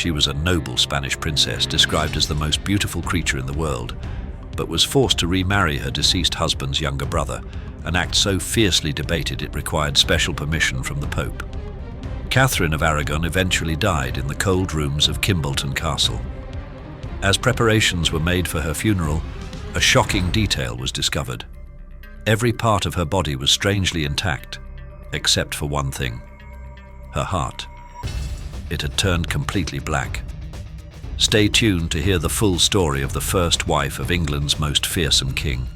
She was a noble Spanish princess described as the most beautiful creature in the world, but was forced to remarry her deceased husband's younger brother, an act so fiercely debated it required special permission from the Pope. Catherine of Aragon eventually died in the cold rooms of Kimbolton Castle. As preparations were made for her funeral, a shocking detail was discovered. Every part of her body was strangely intact, except for one thing: her heart. It had turned completely black. Stay tuned to hear the full story of the first wife of England's most fearsome king.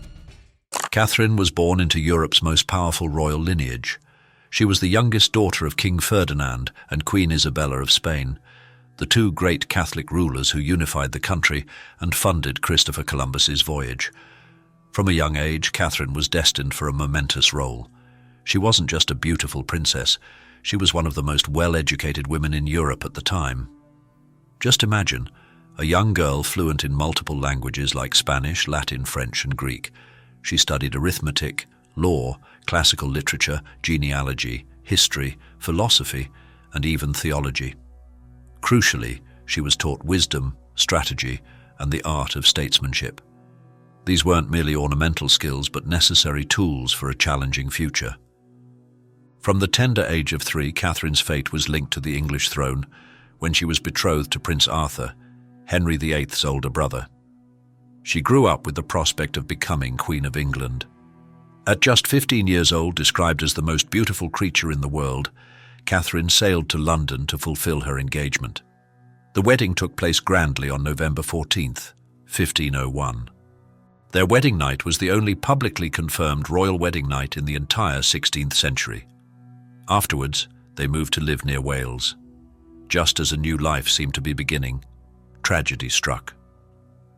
Catherine was born into Europe's most powerful royal lineage. She was the youngest daughter of King Ferdinand and Queen Isabella of Spain, the two great Catholic rulers who unified the country and funded Christopher Columbus's voyage. From a young age, Catherine was destined for a momentous role. She wasn't just a beautiful princess, she was one of the most well-educated women in Europe at the time. Just imagine, a young girl fluent in multiple languages like Spanish, Latin, French, and Greek. She studied arithmetic, law, classical literature, genealogy, history, philosophy, and even theology. Crucially, she was taught wisdom, strategy, and the art of statesmanship. These weren't merely ornamental skills, but necessary tools for a challenging future. From the tender age of 3, Catherine's fate was linked to the English throne when she was betrothed to Prince Arthur, Henry VIII's older brother. She grew up with the prospect of becoming Queen of England. At just 15 years old, described as the most beautiful creature in the world, Catherine sailed to London to fulfill her engagement. The wedding took place grandly on November 14th, 1501. Their wedding night was the only publicly confirmed royal wedding night in the entire 16th century. Afterwards, they moved to live near Wales. Just as a new life seemed to be beginning, tragedy struck.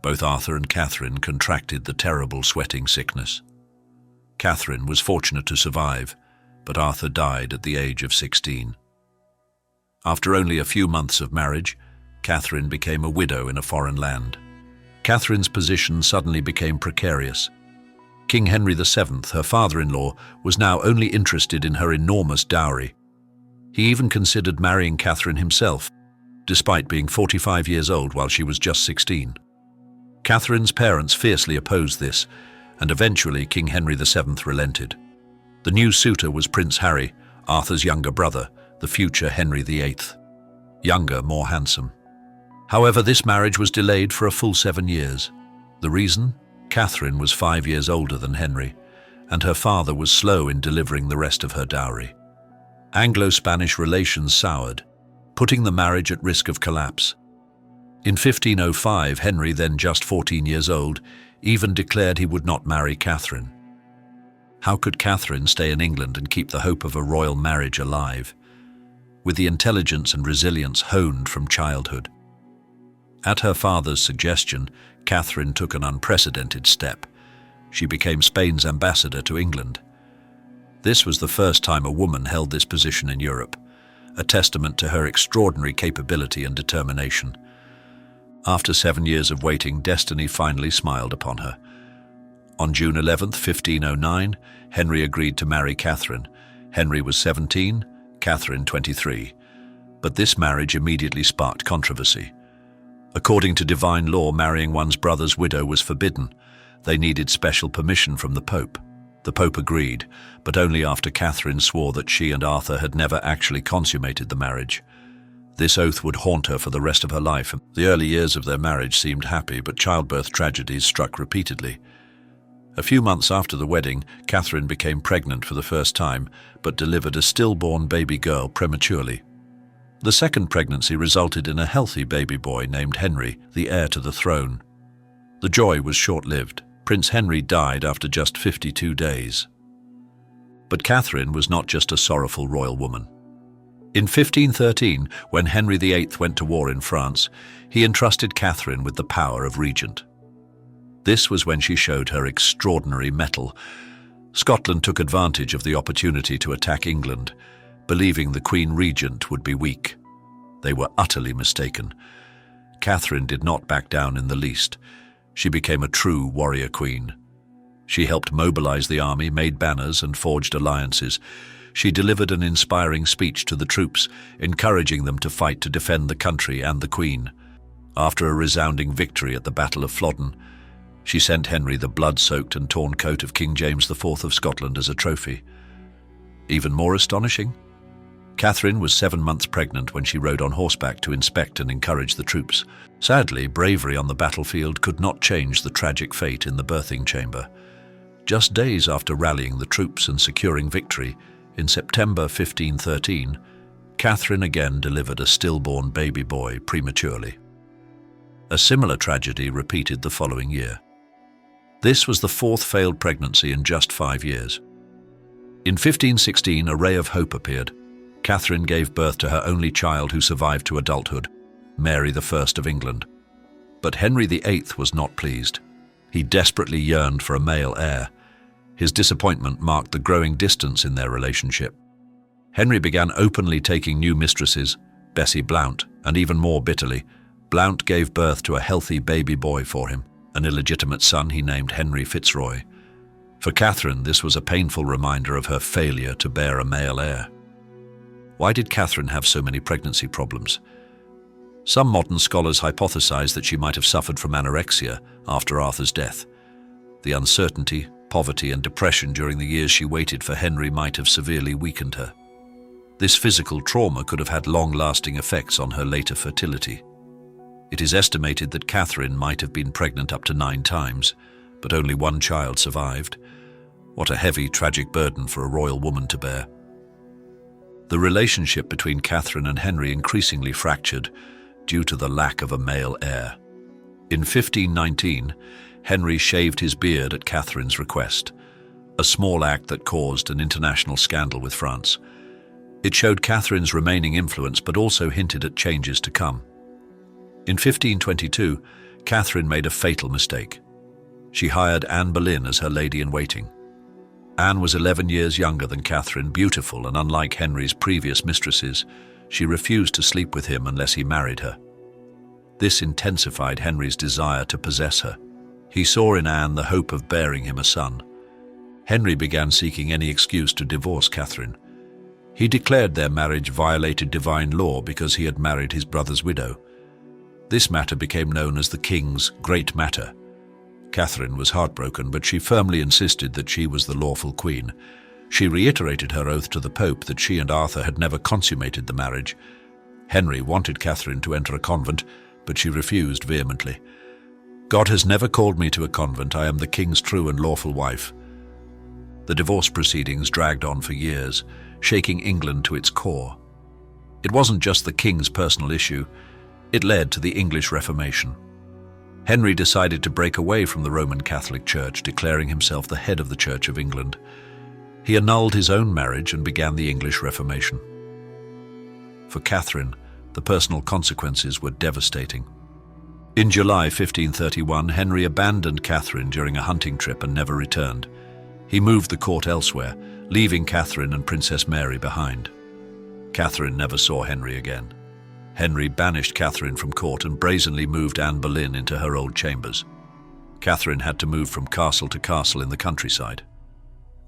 Both Arthur and Catherine contracted the terrible sweating sickness. Catherine was fortunate to survive, but Arthur died at the age of 16. After only a few months of marriage, Catherine became a widow in a foreign land. Catherine's position suddenly became precarious. King Henry VII, her father-in-law, was now only interested in her enormous dowry. He even considered marrying Catherine himself, despite being 45 years old while she was just 16. Catherine's parents fiercely opposed this, and eventually King Henry VII relented. The new suitor was Prince Harry, Arthur's younger brother, the future Henry VIII. Younger, more handsome. However, this marriage was delayed for a full 7 years. The reason? Catherine was 5 years older than Henry, and her father was slow in delivering the rest of her dowry. Anglo-Spanish relations soured, putting the marriage at risk of collapse. In 1505, Henry, then just 14 years old, even declared he would not marry Catherine. How could Catherine stay in England and keep the hope of a royal marriage alive? With the intelligence and resilience honed from childhood. At her father's suggestion, Catherine took an unprecedented step. She became Spain's ambassador to England. This was the first time a woman held this position in Europe, a testament to her extraordinary capability and determination. After 7 years of waiting, destiny finally smiled upon her. On June 11, 1509, Henry agreed to marry Catherine. Henry was 17, Catherine 23. But this marriage immediately sparked controversy. According to divine law, marrying one's brother's widow was forbidden. They needed special permission from the Pope. The Pope agreed, but only after Catherine swore that she and Arthur had never actually consummated the marriage. This oath would haunt her for the rest of her life. The early years of their marriage seemed happy, but childbirth tragedies struck repeatedly. A few months after the wedding, Catherine became pregnant for the first time, but delivered a stillborn baby girl prematurely. The second pregnancy resulted in a healthy baby boy named Henry, the heir to the throne. The joy was short-lived. Prince Henry died after just 52 days. But Catherine was not just a sorrowful royal woman. In 1513, when Henry VIII went to war in France, he entrusted Catherine with the power of regent. This was when she showed her extraordinary mettle. Scotland took advantage of the opportunity to attack England, believing the Queen Regent would be weak. They were utterly mistaken. Catherine did not back down in the least. She became a true warrior queen. She helped mobilize the army, made banners, and forged alliances. she delivered an inspiring speech to the troops, encouraging them to fight to defend the country and the Queen. After a resounding victory at the Battle of Flodden, she sent Henry the blood-soaked and torn coat of King James IV of Scotland as a trophy. Even more astonishing, Catherine was 7 months pregnant when she rode on horseback to inspect and encourage the troops. Sadly, bravery on the battlefield could not change the tragic fate in the birthing chamber. Just days after rallying the troops and securing victory, in September 1513, Catherine again delivered a stillborn baby boy prematurely. A similar tragedy repeated the following year. This was the 4th failed pregnancy in just 5 years. In 1516, a ray of hope appeared. Catherine gave birth to her only child who survived to adulthood, Mary I of England. But Henry VIII was not pleased. He desperately yearned for a male heir. His disappointment marked the growing distance in their relationship. Henry began openly taking new mistresses, Bessie Blount, and even more bitterly, Blount gave birth to a healthy baby boy for him, an illegitimate son he named Henry Fitzroy. For Catherine, this was a painful reminder of her failure to bear a male heir. Why did Catherine have so many pregnancy problems? Some modern scholars hypothesize that she might have suffered from anorexia after Arthur's death. The uncertainty, poverty, and depression during the years she waited for Henry might have severely weakened her. This physical trauma could have had long-lasting effects on her later fertility. It is estimated that Catherine might have been pregnant up to 9 times, but only 1 child survived. What a heavy, tragic burden for a royal woman to bear. The relationship between Catherine and Henry increasingly fractured due to the lack of a male heir. In 1519, Henry shaved his beard at Catherine's request, a small act that caused an international scandal with France. It showed Catherine's remaining influence but also hinted at changes to come. In 1522, Catherine made a fatal mistake. She hired Anne Boleyn as her lady-in-waiting. Anne was 11 years younger than Catherine, beautiful, and unlike Henry's previous mistresses, she refused to sleep with him unless he married her. This intensified Henry's desire to possess her. He saw in Anne the hope of bearing him a son. Henry began seeking any excuse to divorce Catherine. He declared their marriage violated divine law because he had married his brother's widow. This matter became known as the King's Great Matter. Catherine was heartbroken, but she firmly insisted that she was the lawful queen. She reiterated her oath to the Pope that she and Arthur had never consummated the marriage. Henry wanted Catherine to enter a convent, but she refused vehemently. "God has never called me to a convent. I am the king's true and lawful wife." The divorce proceedings dragged on for years, shaking England to its core. It wasn't just the king's personal issue. It led to the English Reformation. Henry decided to break away from the Roman Catholic Church, declaring himself the head of the Church of England. He annulled his own marriage and began the English Reformation. For Catherine, the personal consequences were devastating. In July 1531, Henry abandoned Catherine during a hunting trip and never returned. He moved the court elsewhere, leaving Catherine and Princess Mary behind. Catherine never saw Henry again. Henry banished Catherine from court and brazenly moved Anne Boleyn into her old chambers. Catherine had to move from castle to castle in the countryside.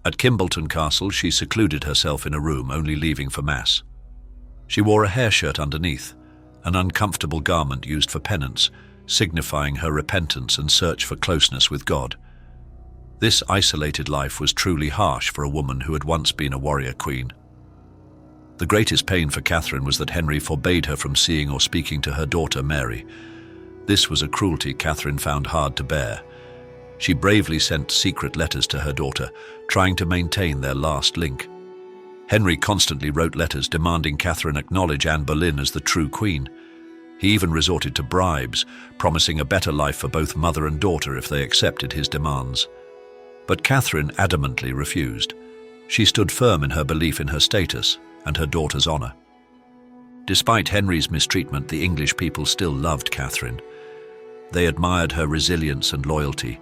At Kimbolton Castle, she secluded herself in a room, only leaving for Mass. She wore a hair shirt underneath, an uncomfortable garment used for penance, signifying her repentance and search for closeness with God. This isolated life was truly harsh for a woman who had once been a warrior queen. The greatest pain for Catherine was that Henry forbade her from seeing or speaking to her daughter Mary. This was a cruelty Catherine found hard to bear. She bravely sent secret letters to her daughter, trying to maintain their last link. Henry constantly wrote letters demanding Catherine acknowledge Anne Boleyn as the true queen. He even resorted to bribes, promising a better life for both mother and daughter if they accepted his demands. But Catherine adamantly refused. She stood firm in her belief in her status and her daughter's honor. Despite Henry's mistreatment, the English people still loved Catherine. They admired her resilience and loyalty.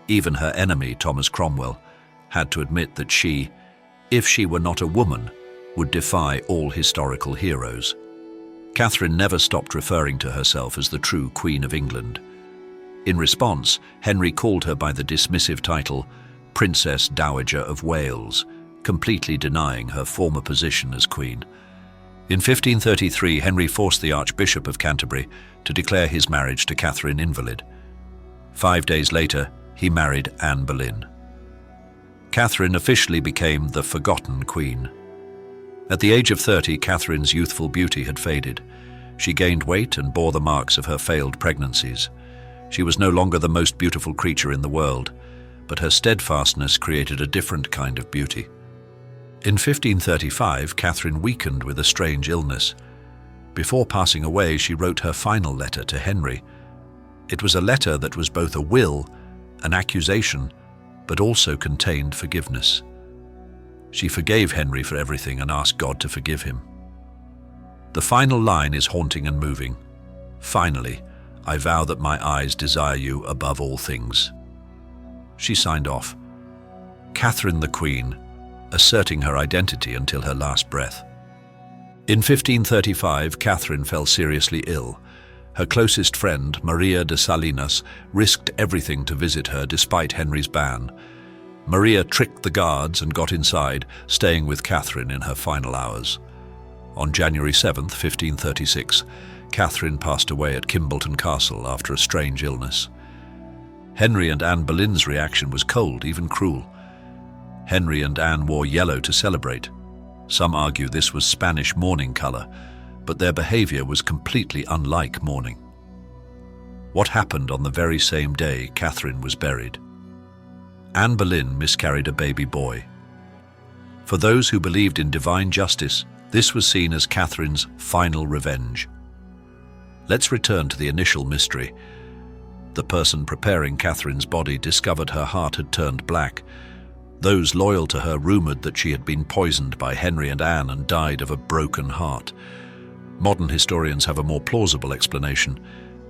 Even her enemy, Thomas Cromwell, had to admit that she, if she were not a woman, would defy all historical heroes. Catherine never stopped referring to herself as the true Queen of England. In response, Henry called her by the dismissive title Princess Dowager of Wales, completely denying her former position as queen. In 1533, Henry forced the Archbishop of Canterbury to declare his marriage to Catherine invalid. 5 days later, he married Anne Boleyn. Catherine officially became the forgotten queen. At the age of 30, Catherine's youthful beauty had faded. She gained weight and bore the marks of her failed pregnancies. She was no longer the most beautiful creature in the world, but her steadfastness created a different kind of beauty. In 1535, Catherine weakened with a strange illness. Before passing away, she wrote her final letter to Henry. It was a letter that was both a will, an accusation, but also contained forgiveness. She forgave Henry for everything and asked God to forgive him. The final line is haunting and moving. "Finally, I vow that my eyes desire you above all things." She signed off, Catherine the Queen, asserting her identity until her last breath. In 1535, Catherine fell seriously ill. Her closest friend, Maria de Salinas, risked everything to visit her despite Henry's ban. Maria tricked the guards and got inside, staying with Catherine in her final hours. On January 7, 1536, Catherine passed away at Kimbolton Castle after a strange illness. Henry and Anne Boleyn's reaction was cold, even cruel. Henry and Anne wore yellow to celebrate. Some argue this was Spanish mourning color, but their behavior was completely unlike mourning. What happened on the very same day Catherine was buried? Anne Boleyn miscarried a baby boy. For those who believed in divine justice, this was seen as Catherine's final revenge. Let's return to the initial mystery. The person preparing Catherine's body discovered her heart had turned black. Those loyal to her rumored that she had been poisoned by Henry and Anne and died of a broken heart. Modern historians have a more plausible explanation.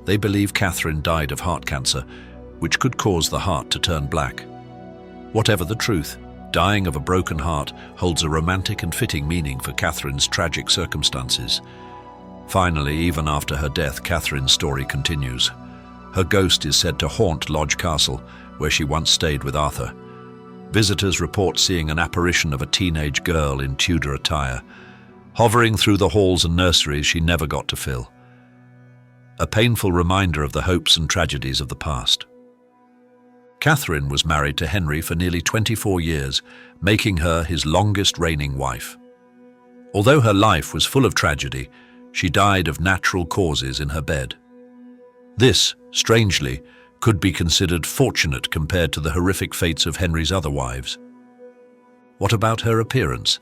They believe Catherine died of heart cancer, which could cause the heart to turn black. Whatever the truth, dying of a broken heart holds a romantic and fitting meaning for Catherine's tragic circumstances. Finally, even after her death, Catherine's story continues. Her ghost is said to haunt Lodge Castle, where she once stayed with Arthur. Visitors report seeing an apparition of a teenage girl in Tudor attire, hovering through the halls and nurseries she never got to fill. A painful reminder of the hopes and tragedies of the past. Catherine was married to Henry for nearly 24 years, making her his longest reigning wife. Although her life was full of tragedy, she died of natural causes in her bed. This, strangely, could be considered fortunate compared to the horrific fates of Henry's other wives. What about her appearance?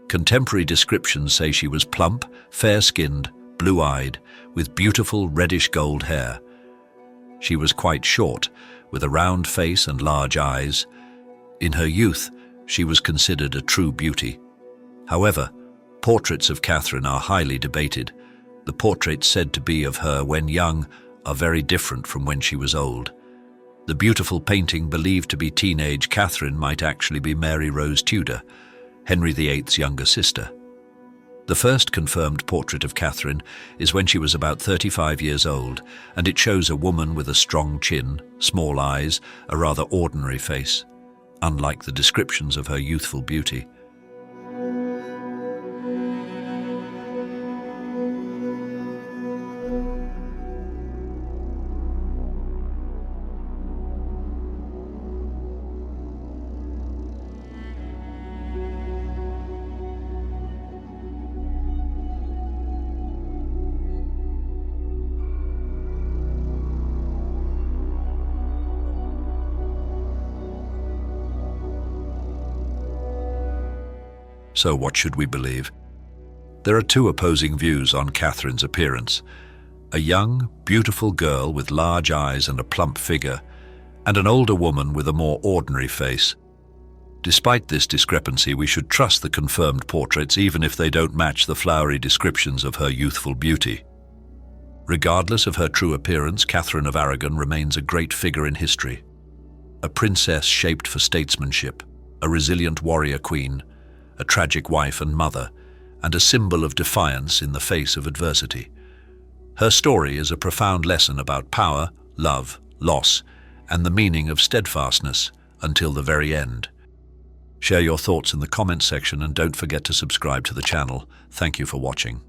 Contemporary descriptions say she was plump, fair-skinned, blue-eyed, with beautiful reddish-gold hair. She was quite short, with a round face and large eyes. In her youth, she was considered a true beauty. However, portraits of Catherine are highly debated. The portraits said to be of her when young are very different from when she was old. The beautiful painting believed to be teenage Catherine might actually be Mary Rose Tudor, Henry VIII's younger sister. The first confirmed portrait of Catherine is when she was about 35 years old, and it shows a woman with a strong chin, small eyes, a rather ordinary face, unlike the descriptions of her youthful beauty. So what should we believe? There are two opposing views on Catherine's appearance. A young, beautiful girl with large eyes and a plump figure, and an older woman with a more ordinary face. Despite this discrepancy, we should trust the confirmed portraits even if they don't match the flowery descriptions of her youthful beauty. Regardless of her true appearance, Catherine of Aragon remains a great figure in history. A princess shaped for statesmanship, a resilient warrior queen, a tragic wife and mother, and a symbol of defiance in the face of adversity. Her story is a profound lesson about power, love, loss, and the meaning of steadfastness until the very end. Share your thoughts in the comments section and don't forget to subscribe to the channel. Thank you for watching.